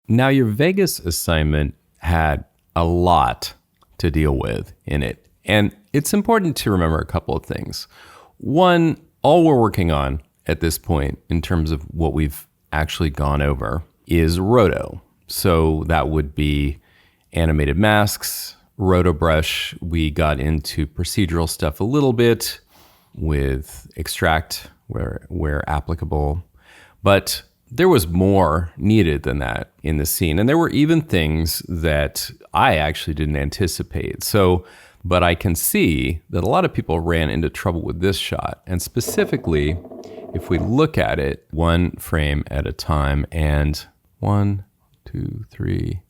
Now, your Vegas assignment had a lot to deal with in it. And it's important to remember a couple of things. One, all we're working on at this point in terms of what we've actually gone over is Roto. So that would be animated masks, RotoBrush. We got into procedural stuff a little bit with extract where applicable. But there was more needed than that in the scene. And there were even things that I actually didn't anticipate. But I can see that a lot of people ran into trouble with this shot. And specifically, if we look at it one frame at a time, and 1, 2, 3,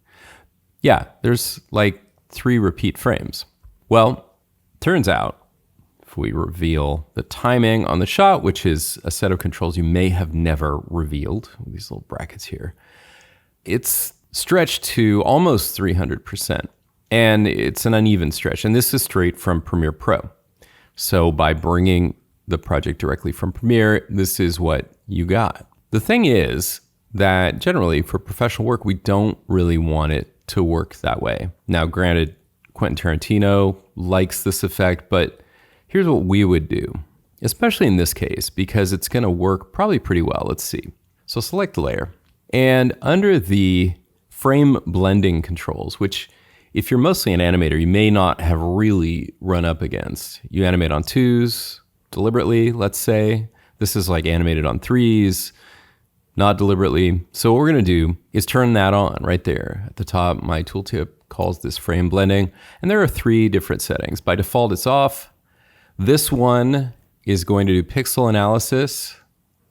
yeah, there's like 3 repeat frames. Well, turns out, if we reveal the timing on the shot, which is a set of controls you may have never revealed, these little brackets here, it's stretched to almost 300%. And it's an uneven stretch. And this is straight from Premiere Pro. So by bringing the project directly from Premiere, this is what you got. The thing is that generally for professional work, we don't really want it to work that way. Now, granted, Quentin Tarantino likes this effect, but here's what we would do, especially in this case, because it's going to work probably pretty well. Let's see. So select the layer. And under the frame blending controls, which if you're mostly an animator, you may not have really run up against. You animate on 2s deliberately, let's say. This is like animated on 3s, not deliberately. So what we're going to do is turn that on right there at the top. My tooltip calls this frame blending. And there are 3 different settings. By default, it's off. This one is going to do pixel analysis,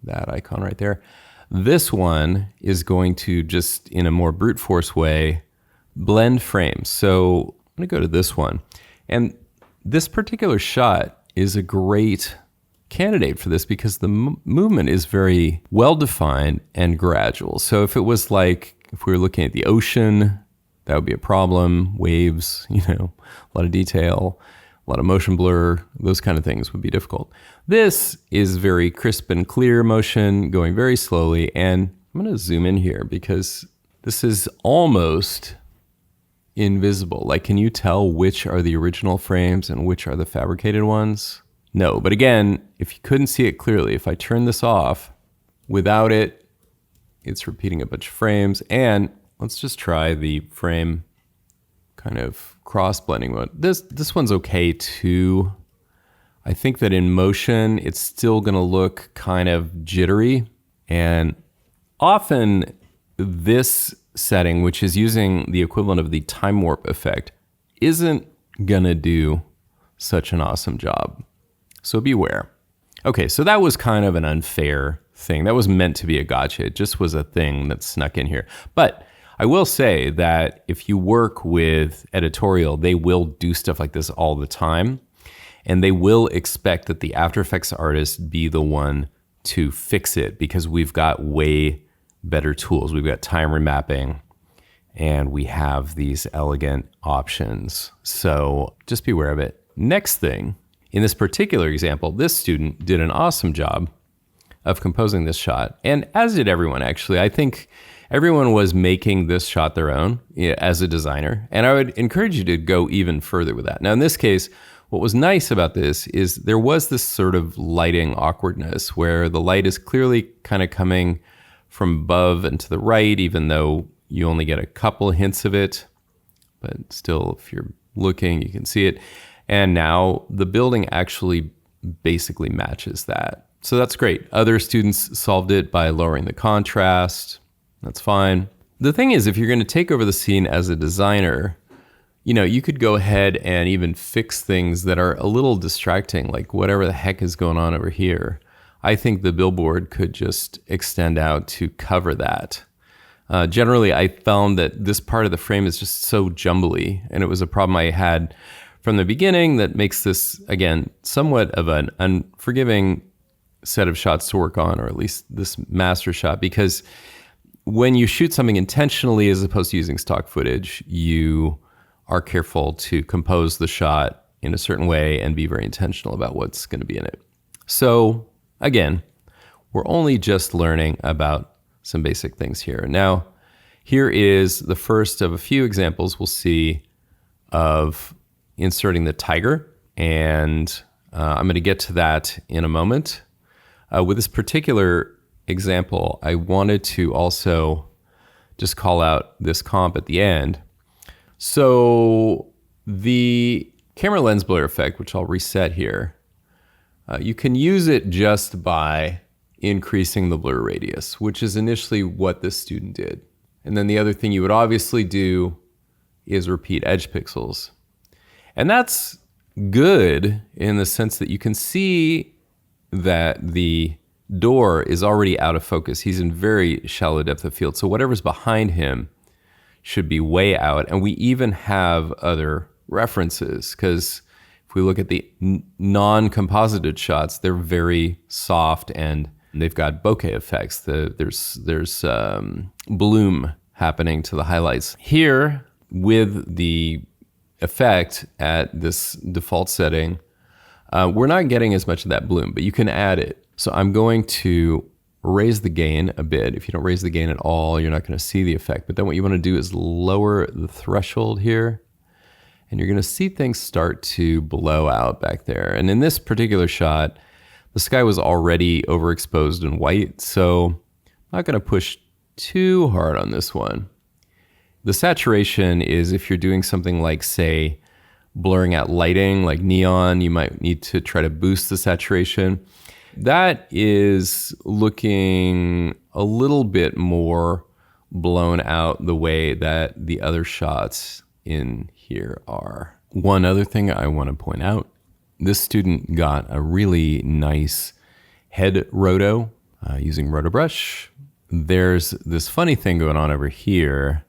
that icon right there. This one is going to just, in a more brute force way, blend frames. So I'm going to go to this one. And this particular shot is a great candidate for this because the movement is very well-defined and gradual. So if it was like, if we were looking at the ocean, that would be a problem. Waves, a lot of detail, a lot of motion blur, those kind of things would be difficult. This is very crisp and clear motion, going very slowly. And I'm going to zoom in here because this is almost invisible. Like, can you tell which are the original frames and which are the fabricated ones? No, but again, if you couldn't see it clearly, if I turn this off, without it, it's repeating a bunch of frames. And let's just try the frame kind of cross blending mode. This one's okay too. I think that in motion, it's still gonna look kind of jittery. And often this setting, which is using the equivalent of the time warp effect, isn't gonna do such an awesome job. So beware. Okay, so that was kind of an unfair thing. That was meant to be a gotcha. It just was a thing that snuck in here. But I will say that if you work with editorial, they will do stuff like this all the time. And they will expect that the After Effects artist be the one to fix it because we've got way better tools. We've got time remapping and we have these elegant options. So just be aware of it. Next thing, in this particular example, this student did an awesome job of composing this shot. And as did everyone, actually. I think everyone was making this shot their own as a designer. And I would encourage you to go even further with that. Now, in this case, what was nice about this is there was this sort of lighting awkwardness where the light is clearly kind of coming from above and to the right, even though you only get a couple hints of it. But still, if you're looking, you can see it. And now the building actually basically matches that. So that's great. Other students solved it by lowering the contrast. That's fine. The thing is, if you're going to take over the scene as a designer, you could go ahead and even fix things that are a little distracting, like whatever the heck is going on over here. I think the billboard could just extend out to cover that. Generally, I found that this part of the frame is just so jumbly, and it was a problem I had from the beginning that makes this, again, somewhat of an unforgiving set of shots to work on, or at least this master shot, because when you shoot something intentionally as opposed to using stock footage, you are careful to compose the shot in a certain way and be very intentional about what's going to be in it. So again, we're only just learning about some basic things here. Now, Here is the first of a few examples we'll see of inserting the tiger, and I'm going to get to that in a moment. With this particular example, I wanted to also just call out this comp at the end. So the camera lens blur effect, which I'll reset here, you can use it just by increasing the blur radius, which is initially what this student did. And then the other thing you would obviously do is repeat edge pixels. And that's good in the sense that you can see that the door is already out of focus. He's in very shallow depth of field. So whatever's behind him should be way out. And we even have other references, because if we look at the non-composited shots, they're very soft and they've got bokeh effects. There's bloom happening to the highlights. Here, with the effect at this default setting, we're not getting as much of that bloom, but you can add it. So I'm going to raise the gain a bit. If you don't raise the gain at all, you're not going to see the effect. But then what you want to do is lower the threshold here, and you're going to see things start to blow out back there. And in this particular shot, the sky was already overexposed in white, so I'm not going to push too hard on this one. The saturation is, if you're doing something like, say, blurring out lighting, like neon, you might need to try to boost the saturation. That is looking a little bit more blown out the way that the other shots in here are. One other thing I want to point out, this student got a really nice head roto using RotoBrush. There's this funny thing going on over here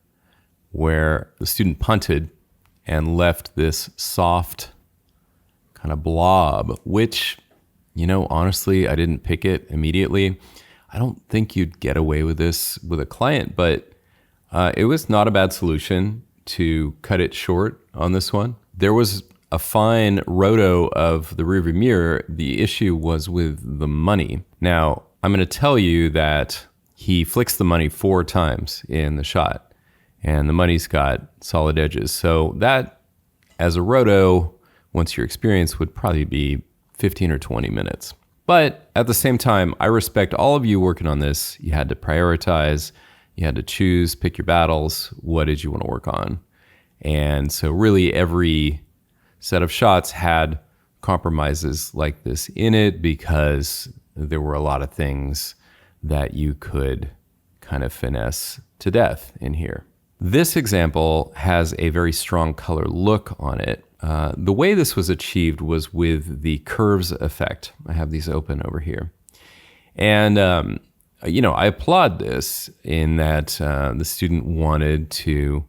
where the student punted and left this soft kind of blob, which, honestly, I didn't pick it immediately. I don't think you'd get away with this with a client, but it was not a bad solution to cut it short on this one. There was a fine roto of the rearview mirror. The issue was with the money. Now, I'm going to tell you that he flicks the money 4 times in the shot, and the money's got solid edges. So that, as a roto, once you're experienced, would probably be 15 or 20 minutes. But at the same time, I respect all of you working on this. You had to prioritize, you had to choose, pick your battles. What did you want to work on? And so really every set of shots had compromises like this in it, because there were a lot of things that you could kind of finesse to death in here. This example has a very strong color look on it. The way this was achieved was with the curves effect. I have these open over here. And, I applaud this in that the student wanted to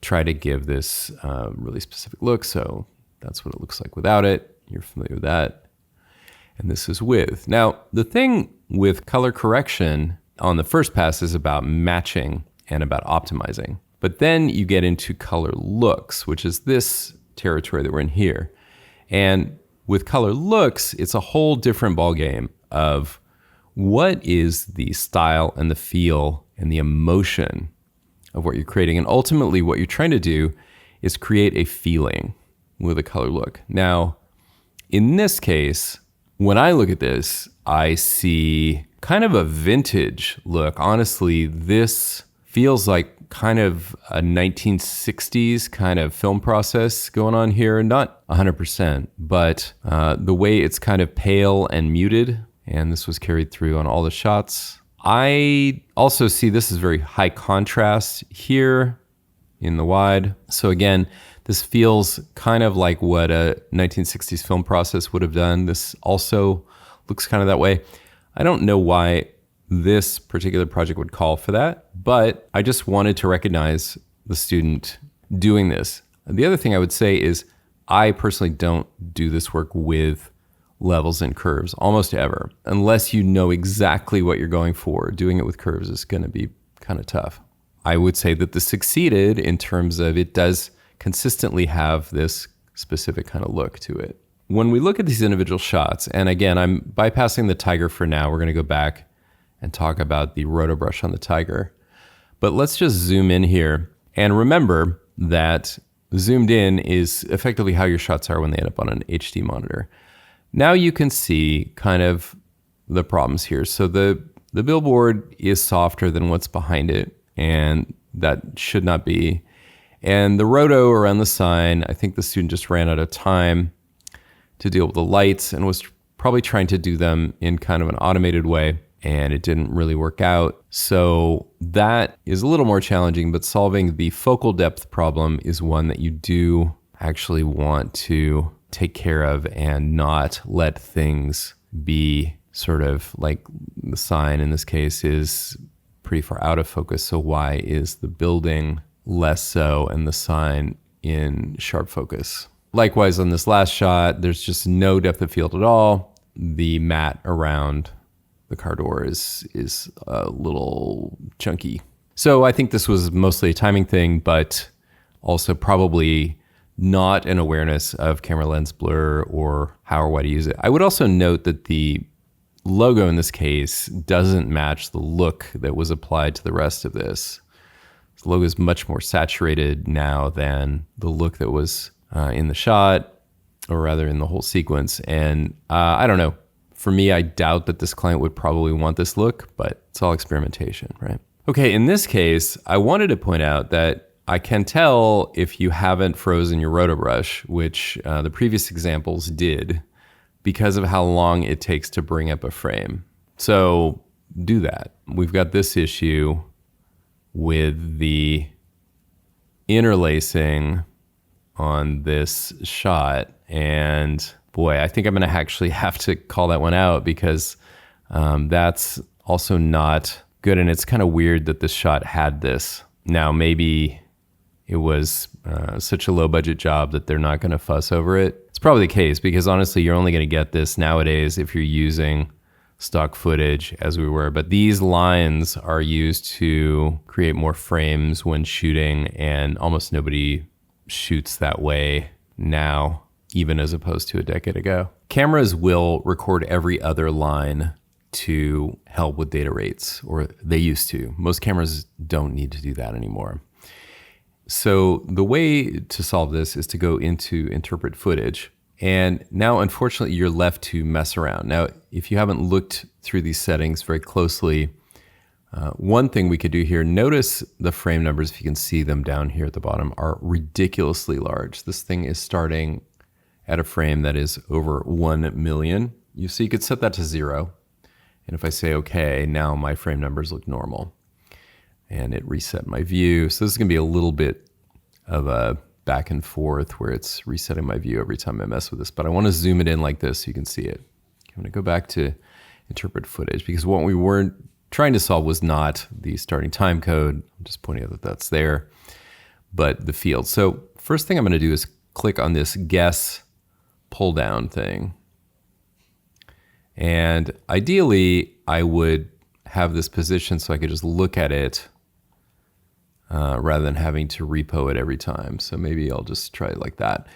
try to give this really specific look. So that's what it looks like without it. You're familiar with that. And this is with. Now, the thing with color correction on the first pass is about matching and about optimizing. But then you get into color looks, which is this territory that we're in here. And with color looks, it's a whole different ballgame of what is the style and the feel and the emotion of what you're creating. And ultimately, what you're trying to do is create a feeling with a color look. Now, in this case, when I look at this, I see kind of a vintage look. Honestly, this feels like kind of a 1960s kind of film process going on here. Not 100%, but the way it's kind of pale and muted, and this was carried through on all the shots. I also see this is very high contrast here in the wide. So again, this feels kind of like what a 1960s film process would have done. This also looks kind of that way. I don't know why this particular project would call for that, but I just wanted to recognize the student doing this. The other thing I would say is I personally don't do this work with levels and curves almost ever, unless you know exactly what you're going for. Doing it with curves is going to be kind of tough. I would say that this succeeded in terms of it does consistently have this specific kind of look to it. When we look at these individual shots, and again, I'm bypassing the tiger for now. We're going to go back and talk about the RotoBrush on the tiger. But let's just zoom in here and remember that zoomed in is effectively how your shots are when they end up on an HD monitor. Now you can see kind of the problems here. So the billboard is softer than what's behind it, and that should not be. And the roto around the sign, I think the student just ran out of time to deal with the lights and was probably trying to do them in kind of an automated way, and it didn't really work out. So that is a little more challenging, but solving the focal depth problem is one that you do actually want to take care of and not let things be sort of like the sign in this case is pretty far out of focus. So why is the building less so and the sign in sharp focus? Likewise, on this last shot, there's just no depth of field at all. The mat around the car door is a little chunky. So I think this was mostly a timing thing, but also probably not an awareness of camera lens blur or how or why to use it. I would also note that the logo in this case doesn't match the look that was applied to the rest of this. The logo is much more saturated now than the look that was in the shot, or rather in the whole sequence. And I don't know. For me, I doubt that this client would probably want this look, but it's all experimentation, right? Okay, in this case, I wanted to point out that I can tell if you haven't frozen your RotoBrush, which the previous examples did, because of how long it takes to bring up a frame. So do that. We've got this issue with the interlacing on this shot, and boy, I think I'm going to actually have to call that one out because that's also not good, and it's kind of weird that this shot had this. Now, maybe it was such a low budget job that they're not going to fuss over it. It's probably the case because honestly, you're only going to get this nowadays if you're using stock footage as we were. But these lines are used to create more frames when shooting, and almost nobody shoots that way now, even as opposed to a decade ago. Cameras will record every other line to help with data rates, or they used to. Most cameras don't need to do that anymore. So the way to solve this is to go into interpret footage. And now, unfortunately, you're left to mess around. Now, if you haven't looked through these settings very closely, one thing we could do here, notice the frame numbers, if you can see them down here at the bottom, are ridiculously large. This thing is starting at a frame that is over 1 million. So you could set that to 0. And if I say, okay, now my frame numbers look normal. And it reset my view. So this is gonna be a little bit of a back and forth where it's resetting my view every time I mess with this, but I wanna zoom it in like this so you can see it. I'm gonna go back to interpret footage because what we weren't trying to solve was not the starting time code. I'm just pointing out that that's there, but the field. So first thing I'm gonna do is click on this guess pull down thing. And ideally, I would have this position so I could just look at it rather than having to repo it every time. So maybe I'll just try it like that.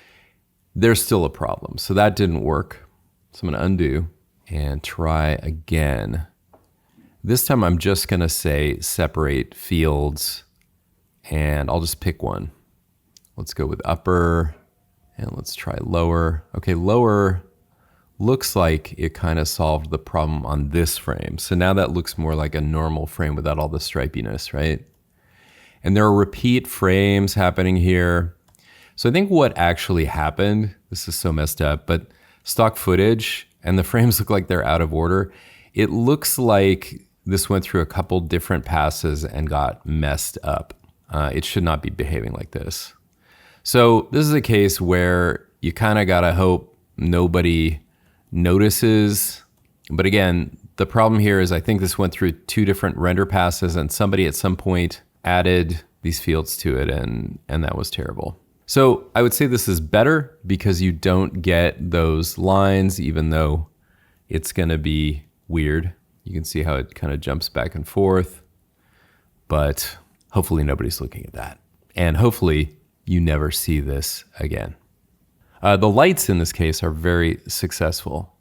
There's still a problem. So that didn't work. So I'm gonna undo and try again. This time I'm just gonna say separate fields, and I'll just pick one. Let's go with upper, and let's try lower. Okay, lower looks like it kind of solved the problem on this frame. So now that looks more like a normal frame without all the stripiness, right? And there are repeat frames happening here. So I think what actually happened, this is so messed up, but stock footage and the frames look like they're out of order. It looks like this went through a couple different passes and got messed up. It should not be behaving like this. So this is a case where you kind of gotta hope nobody notices. But again, the problem here is I think this went through 2 different render passes and somebody at some point added these fields to it, and that was terrible. So I would say this is better because you don't get those lines, even though it's gonna be weird. You can see how it kind of jumps back and forth, but hopefully nobody's looking at that. And hopefully you never see this again. The lights in this case are very successful.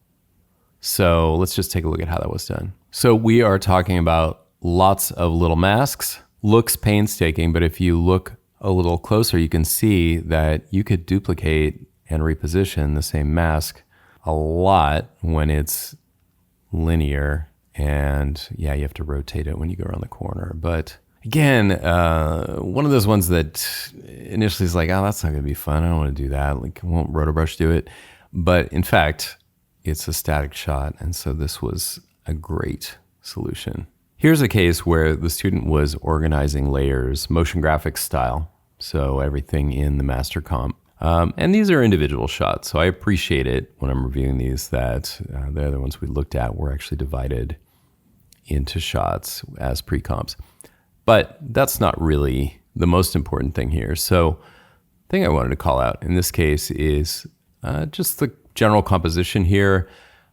So let's just take a look at how that was done. So we are talking about lots of little masks looks painstaking, but if you look a little closer, you can see that you could duplicate and reposition the same mask a lot when it's linear. And yeah, you have to rotate it when you go around the corner. But again, one of those ones that initially is like, oh, that's not going to be fun. I don't want to do that. Like, won't RotoBrush do it? But in fact, it's a static shot. And so this was a great solution. Here's a case where the student was organizing layers, motion graphics style. So everything in the master comp. And these are individual shots. So I appreciate it when I'm reviewing these that the other ones we looked at were actually divided into shots as pre-comps. But that's not really the most important thing here. So the thing I wanted to call out in this case is just the general composition here.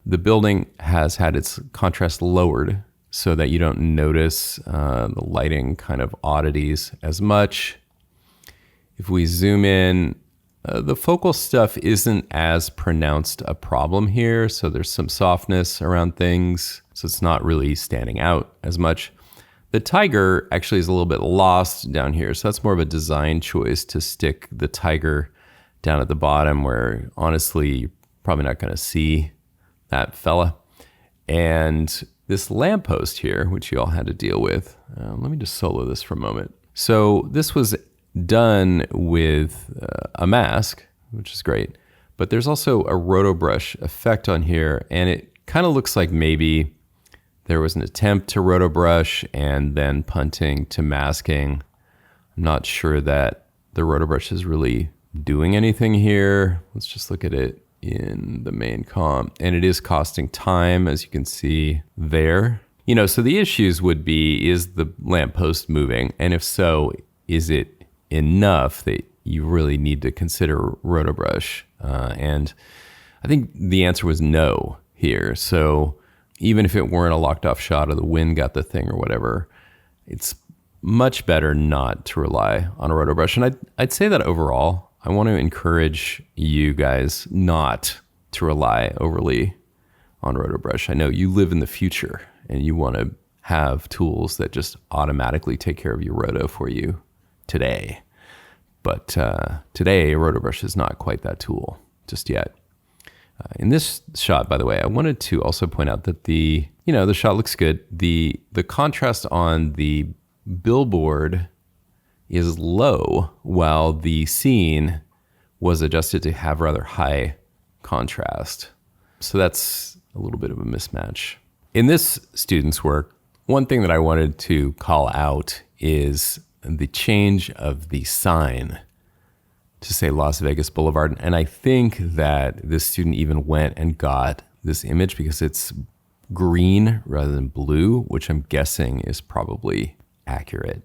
The building has had its contrast lowered so that you don't notice the lighting kind of oddities as much. If we zoom in, the focal stuff isn't as pronounced a problem here. So there's some softness around things. So it's not really standing out as much. The tiger actually is a little bit lost down here. So that's more of a design choice to stick the tiger down at the bottom where honestly, you're probably not going to see that fella. And this lamppost here, which you all had to deal with, let me just solo this for a moment. So this was done with a mask, which is great, but there's also a RotoBrush effect on here, and it kind of looks like maybe there was an attempt to RotoBrush and then punting to masking. I'm not sure that the RotoBrush is really doing anything here. Let's just look at it in the main comp, and it is costing time, as you can see there. So the issues would be, is the lamppost moving? And if so, is it enough that you really need to consider RotoBrush? And I think the answer was no here. So even if it weren't a locked off shot or the wind got the thing or whatever, it's much better not to rely on a RotoBrush. And I'd say that overall, I want to encourage you guys not to rely overly on RotoBrush. I know you live in the future and you want to have tools that just automatically take care of your roto for you today. But today, RotoBrush is not quite that tool just yet. In this shot, by the way, I wanted to also point out that the shot looks good. The contrast on the billboard is low, while the scene was adjusted to have rather high contrast. So that's a little bit of a mismatch. In this student's work, one thing that I wanted to call out is the change of the sign to say Las Vegas Boulevard. And I think that this student even went and got this image because it's green rather than blue, which I'm guessing is probably accurate.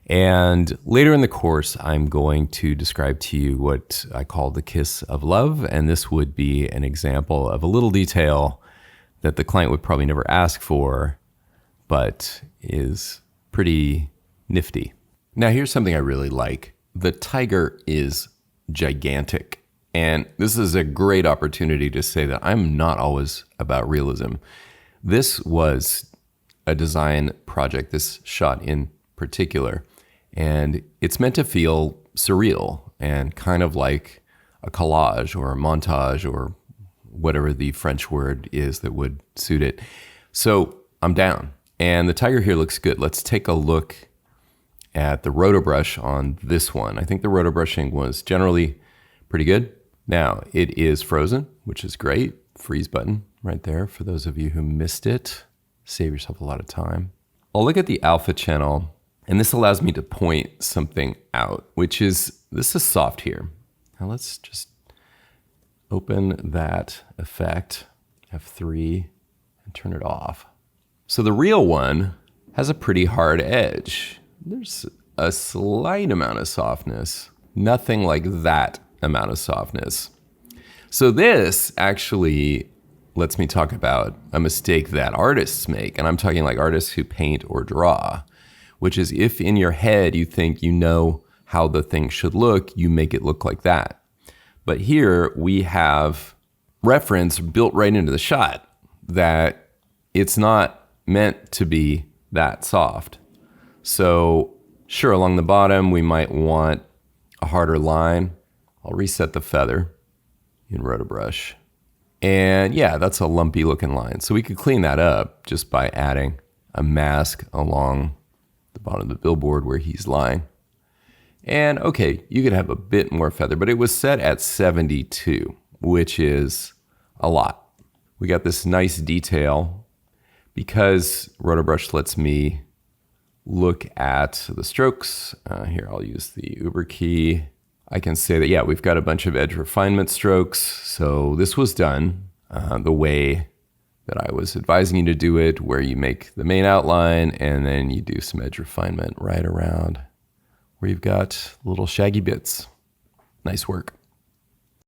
And later in the course, I'm going to describe to you what I call the kiss of love. And this would be an example of a little detail that the client would probably never ask for, but is pretty nifty. Now, here's something I really like. The tiger is gigantic. And this is a great opportunity to say that I'm not always about realism. This was a design project, this shot in particular, and it's meant to feel surreal and kind of like a collage or a montage or whatever the French word is that would suit it. So I'm down. And the tiger here looks good. Let's take a look at the RotoBrush on this one. I think the RotoBrushing was generally pretty good. Now, it is frozen, which is great. Freeze button right there for those of you who missed it. Save yourself a lot of time. I'll look at the alpha channel, and this allows me to point something out, which is, this is soft here. Now let's just open that effect, F3, and turn it off. So the real one has a pretty hard edge. There's a slight amount of softness, nothing like that amount of softness. So this actually lets me talk about a mistake that artists make, and I'm talking like artists who paint or draw, which is if in your head you think you know how the thing should look, you make it look like that. But here we have reference built right into the shot that it's not meant to be that soft. So Sure, along the bottom, we might want a harder line. I'll reset the feather in RotoBrush. And yeah, that's a lumpy looking line. So we could clean that up just by adding a mask along the bottom of the billboard where he's lying. And okay, you could have a bit more feather, but it was set at 72, which is a lot. We got this nice detail because RotoBrush lets me look at the strokes. Here, I'll use the Uber key. I can say that, yeah, we've got a bunch of edge refinement strokes. So this was done the way that I was advising you to do it, where you make the main outline and then you do some edge refinement right around where you've got little shaggy bits. Nice work.